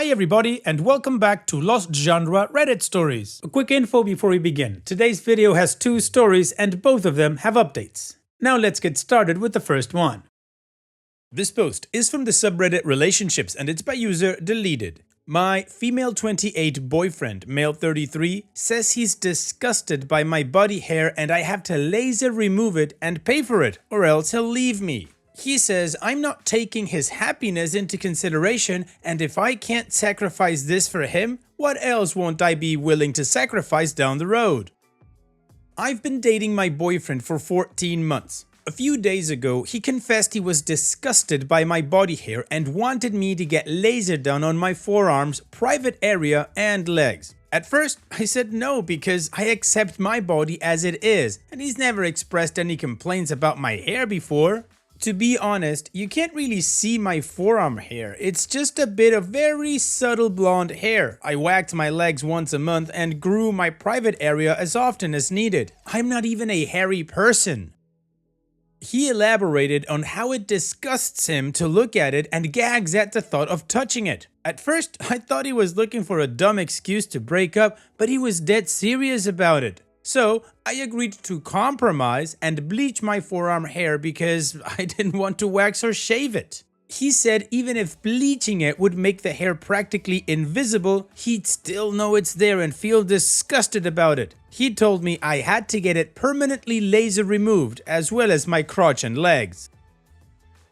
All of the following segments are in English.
Hi everybody and welcome back to Lost Genre Reddit Stories. A quick info before we begin. Today's video has two stories and both of them have updates. Now let's get started with the first one. This post is from the subreddit Relationships and it's by user Deleted. My female 28 boyfriend, male 33, says he's disgusted by my body hair and I have to laser remove it and pay for it or else he'll leave me. He says I'm not taking his happiness into consideration and if I can't sacrifice this for him, what else won't I be willing to sacrifice down the road? I've been dating my boyfriend for 14 months. A few days ago, he confessed he was disgusted by my body hair and wanted me to get laser done on my forearms, private area and legs. At first, I said no because I accept my body as it is and he's never expressed any complaints about my hair before. To be honest, you can't really see my forearm hair, it's just a bit of very subtle blonde hair. I whacked my legs once a month and grew my private area as often as needed. I'm not even a hairy person. He elaborated on how it disgusts him to look at it and gags at the thought of touching it. At first, I thought he was looking for a dumb excuse to break up, but he was dead serious about it. So, I agreed to compromise and bleach my forearm hair because I didn't want to wax or shave it. He said even if bleaching it would make the hair practically invisible, he'd still know it's there and feel disgusted about it. He told me I had to get it permanently laser removed as well as my crotch and legs.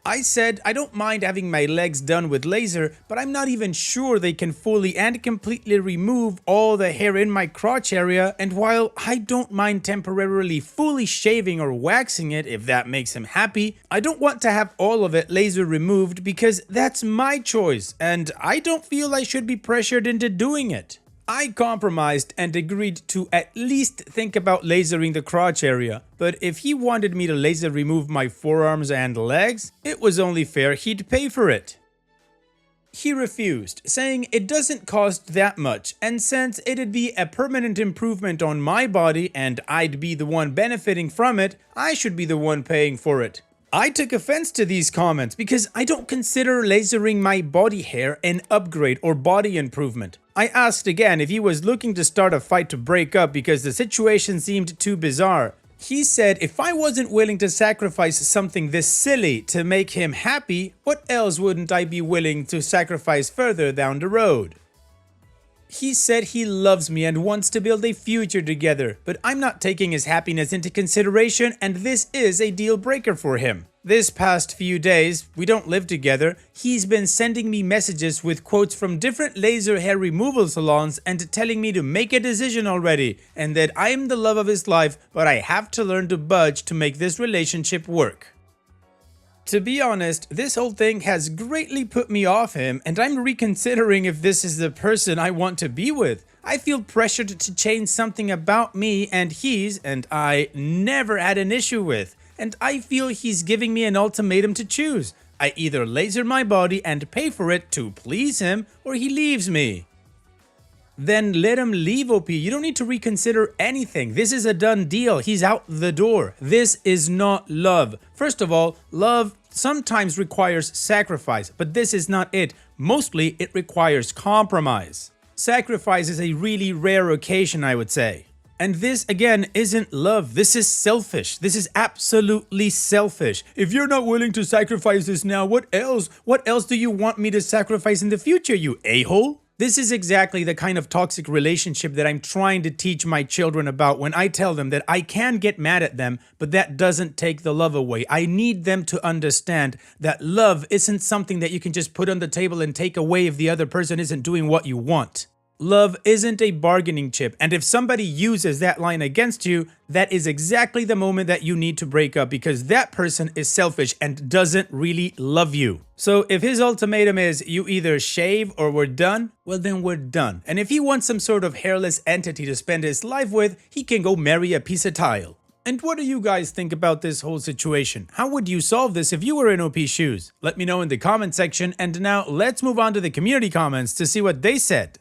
I said I don't mind having my legs done with laser, but I'm not even sure they can fully and completely remove all the hair in my crotch area, and while I don't mind temporarily fully shaving or waxing it if that makes him happy, I don't want to have all of it laser removed because that's my choice and I don't feel I should be pressured into doing it. I compromised and agreed to at least think about lasering the crotch area, but if he wanted me to laser remove my forearms and legs, it was only fair he'd pay for it. He refused, saying it doesn't cost that much, and since it'd be a permanent improvement on my body and I'd be the one benefiting from it, I should be the one paying for it. I took offense to these comments because I don't consider lasering my body hair an upgrade or body improvement. I asked again if he was looking to start a fight to break up because the situation seemed too bizarre. He said if I wasn't willing to sacrifice something this silly to make him happy, what else wouldn't I be willing to sacrifice further down the road? He said he loves me and wants to build a future together, but I'm not taking his happiness into consideration and this is a deal breaker for him. This past few days, we don't live together, he's been sending me messages with quotes from different laser hair removal salons and telling me to make a decision already and that I'm the love of his life, but I have to learn to budge to make this relationship work. To be honest, this whole thing has greatly put me off him and I'm reconsidering if this is the person I want to be with. I feel pressured to change something about me and I never had an issue with. And I feel he's giving me an ultimatum to choose. I either laser my body and pay for it to please him or he leaves me. Then let him leave, OP. You don't need to reconsider anything. This is a done deal. He's out the door. This is not love. First of all, love sometimes requires sacrifice, but this is not it. Mostly, it requires compromise. Sacrifice is a really rare occasion, I would say. And this, again, isn't love. This is selfish. This is absolutely selfish. If you're not willing to sacrifice this now, what else? What else do you want me to sacrifice in the future, you a-hole? This is exactly the kind of toxic relationship that I'm trying to teach my children about when I tell them that I can get mad at them, but that doesn't take the love away. I need them to understand that love isn't something that you can just put on the table and take away if the other person isn't doing what you want. Love isn't a bargaining chip, and if somebody uses that line against you, that is exactly the moment that you need to break up because that person is selfish and doesn't really love you. So if his ultimatum is you either shave or we're done, well then we're done. And if he wants some sort of hairless entity to spend his life with, he can go marry a piece of tile. And what do you guys think about this whole situation? How would you solve this if you were in OP's shoes? Let me know in the comment section, and now let's move on to the community comments to see what they said.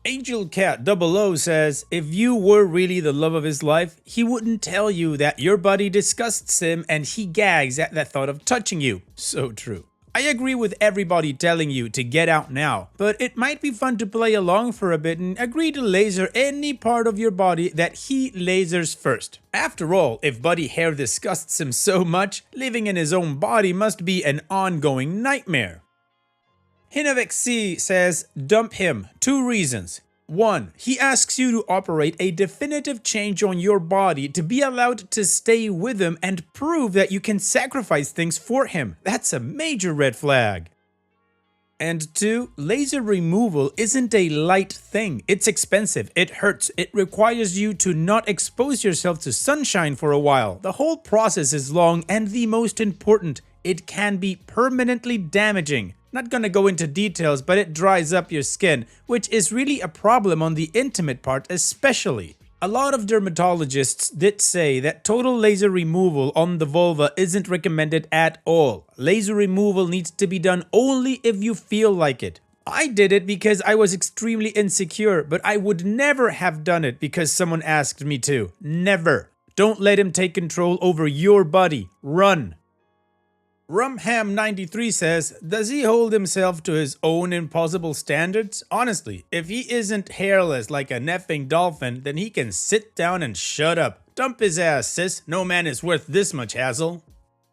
Angel Cat 00 says, if you were really the love of his life, he wouldn't tell you that your body disgusts him and he gags at the thought of touching you. So true. I agree with everybody telling you to get out now, but it might be fun to play along for a bit and agree to laser any part of your body that he lasers first. After all, if Buddy hair disgusts him so much, living in his own body must be an ongoing nightmare. Hinovec C says, dump him. 2 reasons. 1. He asks you to operate a definitive change on your body to be allowed to stay with him and prove that you can sacrifice things for him. That's a major red flag. And 2. Laser removal isn't a light thing. It's expensive, it hurts, it requires you to not expose yourself to sunshine for a while. The whole process is long, and the most important, it can be permanently damaging. Not gonna go into details, but it dries up your skin, which is really a problem on the intimate part especially. A lot of dermatologists did say that total laser removal on the vulva isn't recommended at all. Laser removal needs to be done only if you feel like it. I did it because I was extremely insecure, but I would never have done it because someone asked me to. Never. Don't let him take control over your body. Run. Rumham93 says, does he hold himself to his own impossible standards? Honestly, if he isn't hairless like a neffing dolphin, then he can sit down and shut up. Dump his ass, sis. No man is worth this much hassle.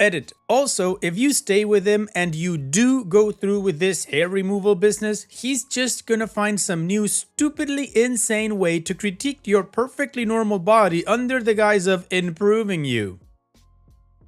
Edit. Also, if you stay with him and you do go through with this hair removal business, he's just gonna find some new stupidly insane way to critique your perfectly normal body under the guise of improving you.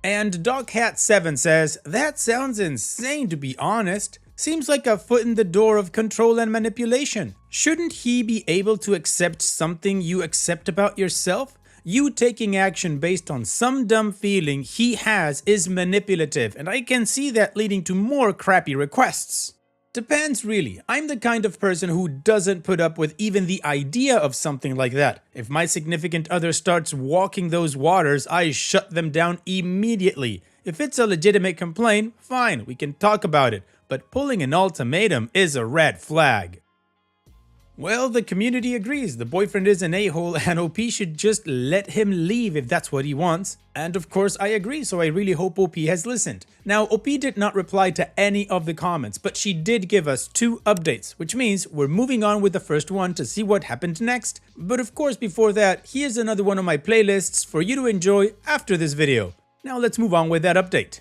And DogHat7 says, that sounds insane to be honest. Seems like a foot in the door of control and manipulation. Shouldn't he be able to accept something you accept about yourself? You taking action based on some dumb feeling he has is manipulative, and I can see that leading to more crappy requests. Depends really. I'm the kind of person who doesn't put up with even the idea of something like that. If my significant other starts walking those waters, I shut them down immediately. If it's a legitimate complaint, fine, we can talk about it. But pulling an ultimatum is a red flag. Well, the community agrees. The boyfriend is an a-hole and OP should just let him leave if that's what he wants. And of course I agree, so I really hope OP has listened. Now, OP did not reply to any of the comments, but she did give us 2 updates, which means we're moving on with the first one to see what happened next. But of course before that, here's another one of my playlists for you to enjoy after this video. Now let's move on with that update.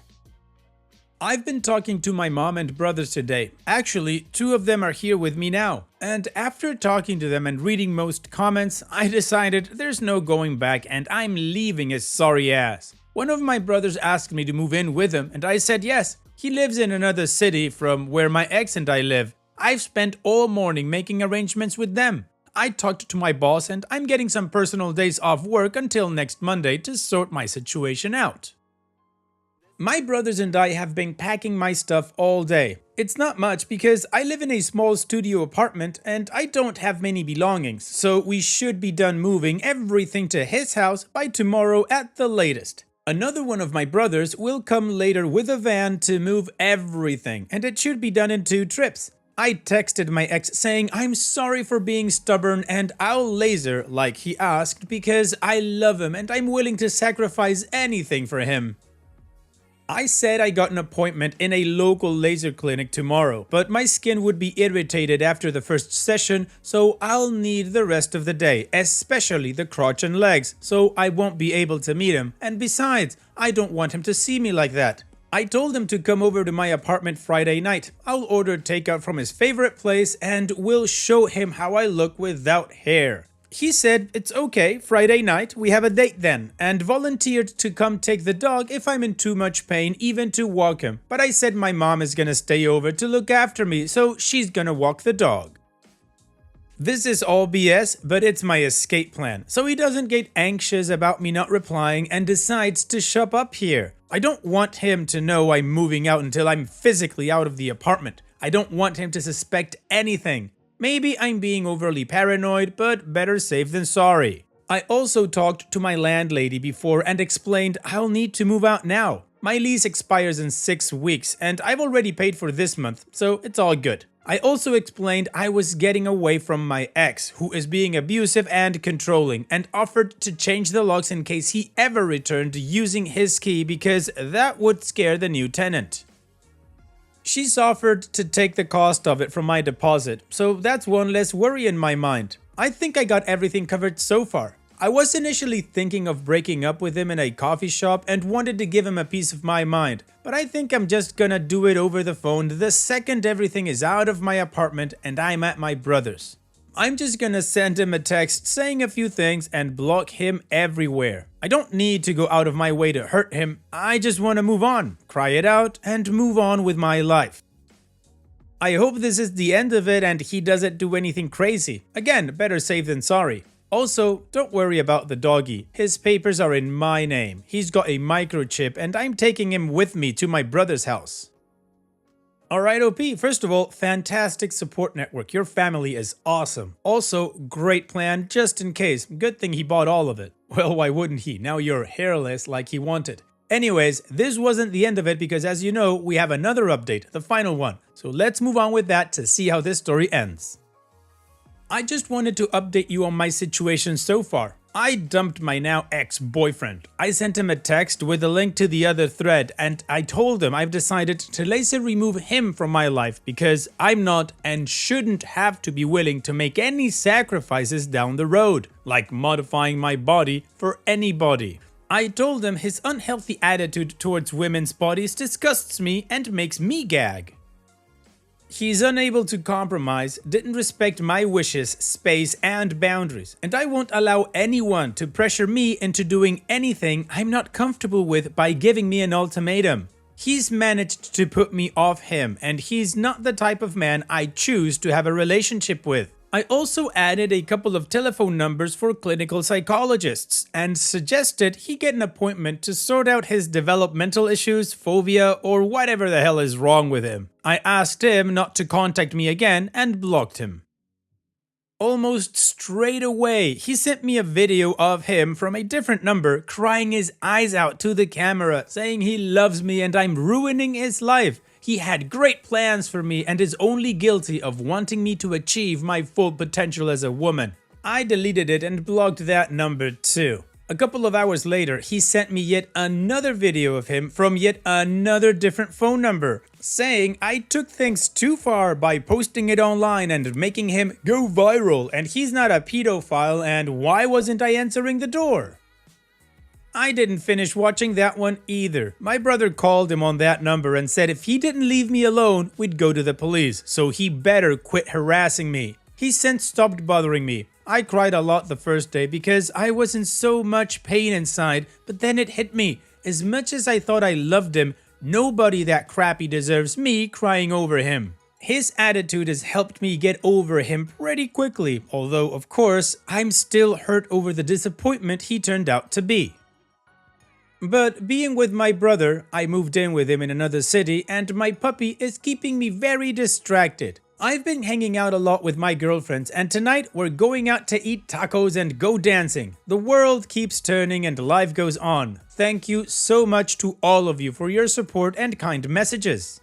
I've been talking to my mom and brothers today. Actually, 2 of them are here with me now. And after talking to them and reading most comments, I decided there's no going back and I'm leaving his sorry ass. One of my brothers asked me to move in with him and I said yes. He lives in another city from where my ex and I live. I've spent all morning making arrangements with them. I talked to my boss and I'm getting some personal days off work until next Monday to sort my situation out. My brothers and I have been packing my stuff all day. It's not much because I live in a small studio apartment and I don't have many belongings, so we should be done moving everything to his house by tomorrow at the latest. Another one of my brothers will come later with a van to move everything, and it should be done in 2 trips. I texted my ex saying I'm sorry for being stubborn and I'll laser like he asked because I love him and I'm willing to sacrifice anything for him. I said I got an appointment in a local laser clinic tomorrow, but my skin would be irritated after the first session, so I'll need the rest of the day, especially the crotch and legs, so I won't be able to meet him, and besides, I don't want him to see me like that. I told him to come over to my apartment Friday night. I'll order takeout from his favorite place and we'll show him how I look without hair. He said it's okay, Friday night, we have a date then, and volunteered to come take the dog if I'm in too much pain even to walk him. But I said my mom is gonna stay over to look after me, so she's gonna walk the dog. This is all BS, but it's my escape plan, so he doesn't get anxious about me not replying and decides to shop up here. I don't want him to know I'm moving out until I'm physically out of the apartment. I don't want him to suspect anything. Maybe I'm being overly paranoid, but better safe than sorry. I also talked to my landlady before and explained I'll need to move out now. My lease expires in 6 weeks and I've already paid for this month, so it's all good. I also explained I was getting away from my ex, who is being abusive and controlling, and offered to change the locks in case he ever returned using his key because that would scare the new tenant. She's offered to take the cost of it from my deposit, so that's one less worry in my mind. I think I got everything covered so far. I was initially thinking of breaking up with him in a coffee shop and wanted to give him a piece of my mind, but I think I'm just gonna do it over the phone the second everything is out of my apartment and I'm at my brother's. I'm just gonna send him a text saying a few things and block him everywhere. I don't need to go out of my way to hurt him, I just want to move on, cry it out, and move on with my life. I hope this is the end of it and he doesn't do anything crazy. Again, better safe than sorry. Also, don't worry about the doggy. His papers are in my name. He's got a microchip and I'm taking him with me to my brother's house. Alright OP, first of all, fantastic support network. Your family is awesome. Also, great plan just in case. Good thing he bought all of it. Well, why wouldn't he? Now you're hairless like he wanted. Anyways, this wasn't the end of it because as you know, we have another update, the final one. So let's move on with that to see how this story ends. I just wanted to update you on my situation so far. I dumped my now ex-boyfriend. I sent him a text with a link to the other thread and I told him I've decided to laser remove him from my life because I'm not and shouldn't have to be willing to make any sacrifices down the road, like modifying my body for anybody. I told him his unhealthy attitude towards women's bodies disgusts me and makes me gag. He's unable to compromise, didn't respect my wishes, space, and boundaries, and I won't allow anyone to pressure me into doing anything I'm not comfortable with by giving me an ultimatum. He's managed to put me off him, and he's not the type of man I choose to have a relationship with. I also added a couple of telephone numbers for clinical psychologists and suggested he get an appointment to sort out his developmental issues, phobia, or whatever the hell is wrong with him. I asked him not to contact me again and blocked him. Almost straight away, he sent me a video of him from a different number crying his eyes out to the camera, saying he loves me and I'm ruining his life. He had great plans for me and is only guilty of wanting me to achieve my full potential as a woman. I deleted it and blocked that number too. A couple of hours later, he sent me yet another video of him from yet another different phone number, saying I took things too far by posting it online and making him go viral and he's not a pedophile and why wasn't I answering the door? I didn't finish watching that one either. My brother called him on that number and said if he didn't leave me alone, we'd go to the police, so he better quit harassing me. He since stopped bothering me. I cried a lot the first day because I was in so much pain inside, but then it hit me. As much as I thought I loved him, nobody that crappy deserves me crying over him. His attitude has helped me get over him pretty quickly, although of course, I'm still hurt over the disappointment he turned out to be. But being with my brother, I moved in with him in another city and my puppy is keeping me very distracted. I've been hanging out a lot with my girlfriends and tonight we're going out to eat tacos and go dancing. The world keeps turning and life goes on. Thank you so much to all of you for your support and kind messages.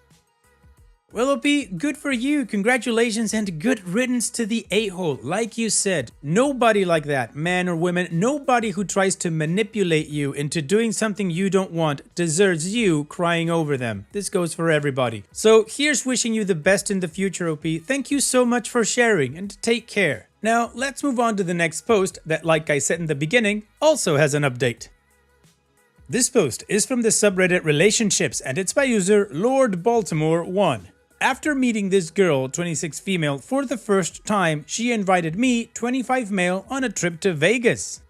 Well, OP, good for you, congratulations and good riddance to the a-hole. Like you said, nobody like that, man or woman, nobody who tries to manipulate you into doing something you don't want deserves you crying over them. This goes for everybody. So here's wishing you the best in the future, OP. Thank you so much for sharing and take care. Now, let's move on to the next post that, like I said in the beginning, also has an update. This post is from the subreddit Relationships and it's by user Lord Baltimore 1. After meeting this girl, 26 female, for the first time, she invited me, 25 male, on a trip to Vegas.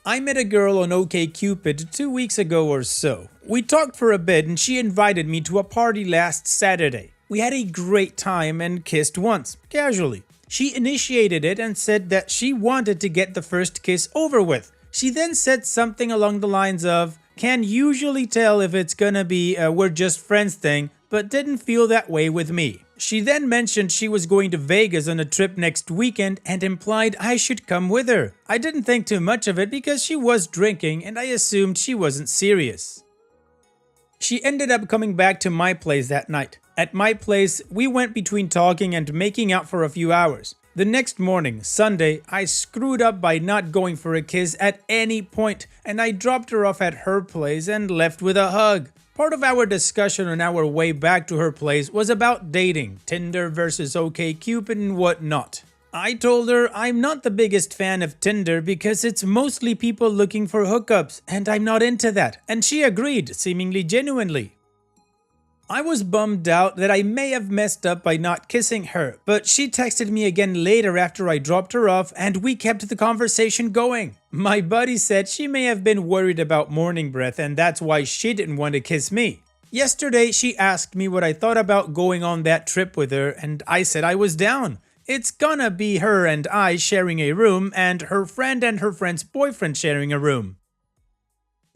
I met a girl on OkCupid 2 weeks ago or so. We talked for a bit and she invited me to a party last Saturday. We had a great time and kissed once, casually. She initiated it and said that she wanted to get the first kiss over with. She then said something along the lines of, "Can usually tell if it's gonna be a we're just friends thing, but didn't feel that way with me." She then mentioned she was going to Vegas on a trip next weekend and implied I should come with her. I didn't think too much of it because she was drinking and I assumed she wasn't serious. She ended up coming back to my place that night. At my place, we went between talking and making out for a few hours. The next morning, Sunday, I screwed up by not going for a kiss at any point and I dropped her off at her place and left with a hug. Part of our discussion on our way back to her place was about dating, Tinder versus OkCupid and whatnot. I told her I'm not the biggest fan of Tinder because it's mostly people looking for hookups and I'm not into that, and she agreed, seemingly genuinely. I was bummed out that I may have messed up by not kissing her, but she texted me again later after I dropped her off and we kept the conversation going. My buddy said she may have been worried about morning breath and that's why she didn't want to kiss me. Yesterday she asked me what I thought about going on that trip with her and I said I was down. It's gonna be her and I sharing a room and her friend's boyfriend sharing a room.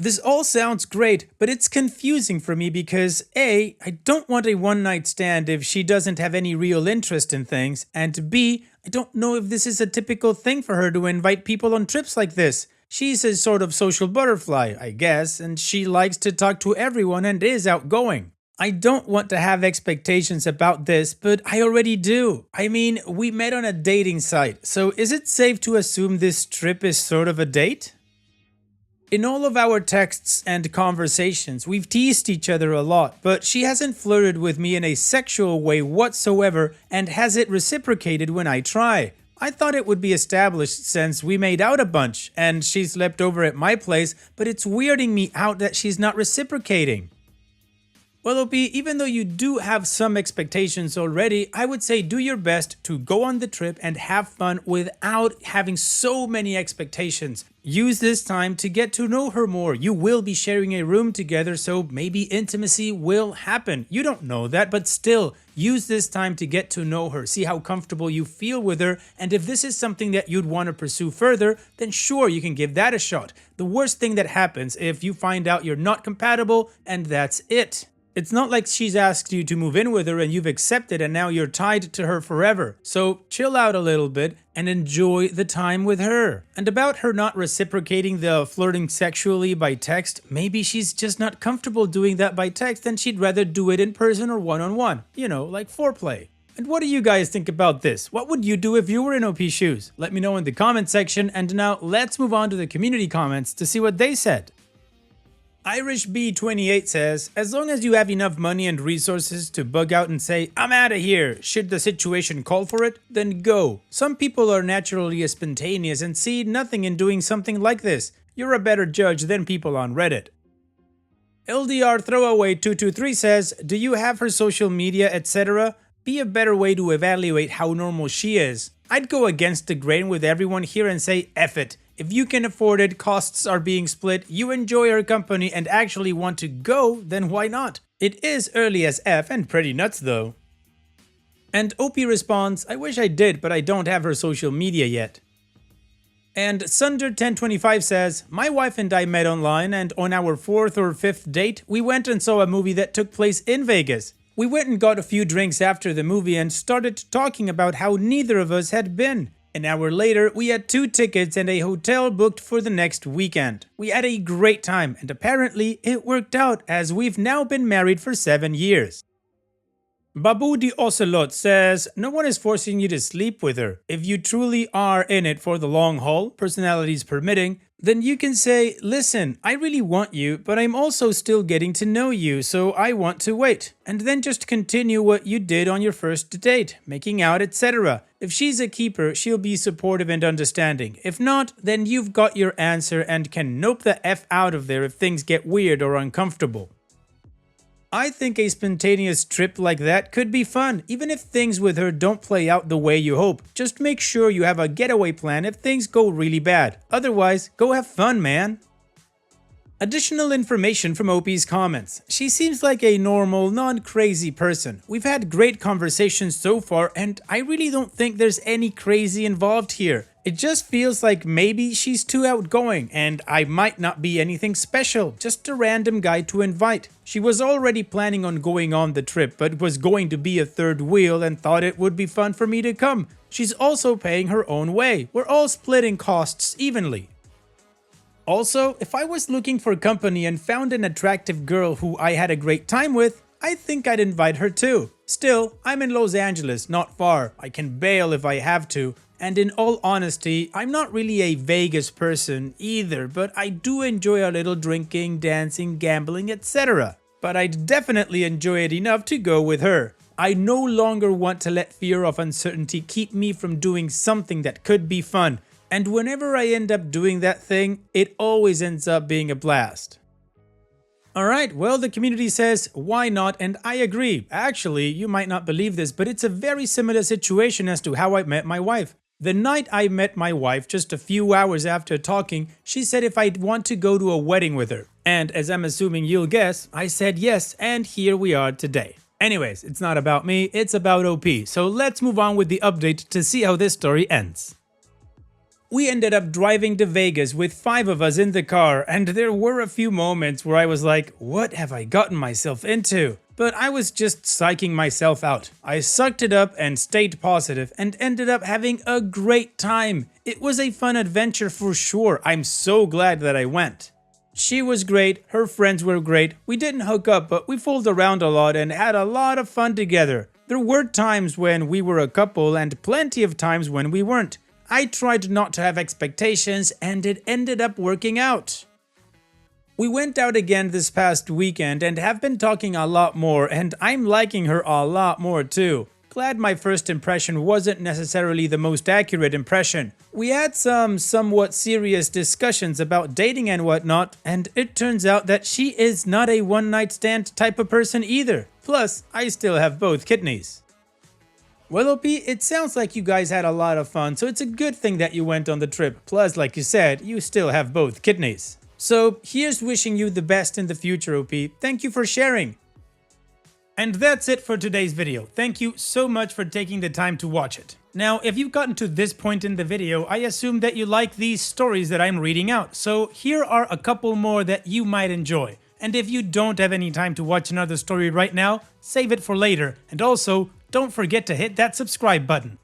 This all sounds great, but it's confusing for me because A, I don't want a one-night stand if she doesn't have any real interest in things, and B, I don't know if this is a typical thing for her to invite people on trips like this. She's a sort of social butterfly, I guess, and she likes to talk to everyone and is outgoing. I don't want to have expectations about this, but I already do. I mean, we met on a dating site, so is it safe to assume this trip is sort of a date? In all of our texts and conversations, we've teased each other a lot, but she hasn't flirted with me in a sexual way whatsoever and has it reciprocated when I try. I thought it would be established since we made out a bunch and she slept over at my place, but it's weirding me out that she's not reciprocating. Well, OP, even though you do have some expectations already, I would say do your best to go on the trip and have fun without having so many expectations. Use this time to get to know her more. You will be sharing a room together, so maybe intimacy will happen. You don't know that, but still, use this time to get to know her, see how comfortable you feel with her, and if this is something that you'd want to pursue further, then sure, you can give that a shot. The worst thing that happens if you find out you're not compatible, and that's it. It's not like she's asked you to move in with her and you've accepted and now you're tied to her forever. So chill out a little bit and enjoy the time with her. And about her not reciprocating the flirting sexually by text, maybe she's just not comfortable doing that by text and she'd rather do it in person or one-on-one. You know, like foreplay. And what do you guys think about this? What would you do if you were in OP's shoes? Let me know in the comment section, and now let's move on to the community comments to see what they said. Irish B28 says, as long as you have enough money and resources to bug out and say, I'm out of here, should the situation call for it, then go. Some people are naturally spontaneous and see nothing in doing something like this. You're a better judge than people on Reddit. LDR Throwaway 223 says, do you have her social media, etc.? Be a better way to evaluate how normal she is. I'd go against the grain with everyone here and say, F it. If you can afford it, costs are being split, you enjoy her company and actually want to go, then why not? It is early as F and pretty nuts though. And OP responds, I wish I did, but I don't have her social media yet. And Sunder1025 says, my wife and I met online and on our 4th or 5th date, we went and saw a movie that took place in Vegas. We went and got a few drinks after the movie and started talking about how neither of us had been. An hour later, we had 2 tickets and a hotel booked for the next weekend. We had a great time and apparently it worked out as we've now been married for 7 years. Babu the Ocelot says, no one is forcing you to sleep with her. If you truly are in it for the long haul, personalities permitting, then you can say, listen, I really want you, but I'm also still getting to know you, so I want to wait. And then just continue what you did on your first date, making out, etc. If she's a keeper, she'll be supportive and understanding. If not, then you've got your answer and can nope the F out of there if things get weird or uncomfortable. I think a spontaneous trip like that could be fun, even if things with her don't play out the way you hope. Just make sure you have a getaway plan if things go really bad. Otherwise, go have fun, man. Additional information from OP's comments. She seems like a normal, non-crazy person. We've had great conversations so far and I really don't think there's any crazy involved here. It just feels like maybe she's too outgoing and I might not be anything special, just a random guy to invite. She was already planning on going on the trip but was going to be a third wheel and thought it would be fun for me to come. She's also paying her own way. We're all splitting costs evenly. Also, if I was looking for company and found an attractive girl who I had a great time with, I think I'd invite her too. Still, I'm in Los Angeles, not far. I can bail if I have to. And in all honesty, I'm not really a Vegas person either, but I do enjoy a little drinking, dancing, gambling, etc. but I'd definitely enjoy it enough to go with her. I no longer want to let fear of uncertainty keep me from doing something that could be fun, and whenever I end up doing that thing, it always ends up being a blast. Alright, well, the community says, why not? And I agree. Actually, you might not believe this, but it's a very similar situation as to how I met my wife. The night I met my wife, just a few hours after talking, she said if I'd want to go to a wedding with her. And as I'm assuming you'll guess, I said yes, and here we are today. Anyways, it's not about me, it's about OP, so let's move on with the update to see how this story ends. We ended up driving to Vegas with 5 of us in the car, and there were a few moments where I was like, what have I gotten myself into? But I was just psyching myself out. I sucked it up and stayed positive and ended up having a great time. It was a fun adventure for sure. I'm so glad that I went. She was great, her friends were great, we didn't hook up but we fooled around a lot and had a lot of fun together. There were times when we were a couple and plenty of times when we weren't. I tried not to have expectations and it ended up working out. We went out again this past weekend and have been talking a lot more, and I'm liking her a lot more too. Glad my first impression wasn't necessarily the most accurate impression. We had some somewhat serious discussions about dating and whatnot, and it turns out that she is not a one-night stand type of person either. Plus, I still have both kidneys. Well, OP, it sounds like you guys had a lot of fun, so it's a good thing that you went on the trip. Plus, like you said, you still have both kidneys. So here's wishing you the best in the future, OP. Thank you for sharing. And that's it for today's video. Thank you so much for taking the time to watch it. Now, if you've gotten to this point in the video, I assume that you like these stories that I'm reading out. So here are a couple more that you might enjoy. And if you don't have any time to watch another story right now, save it for later. And also, don't forget to hit that subscribe button.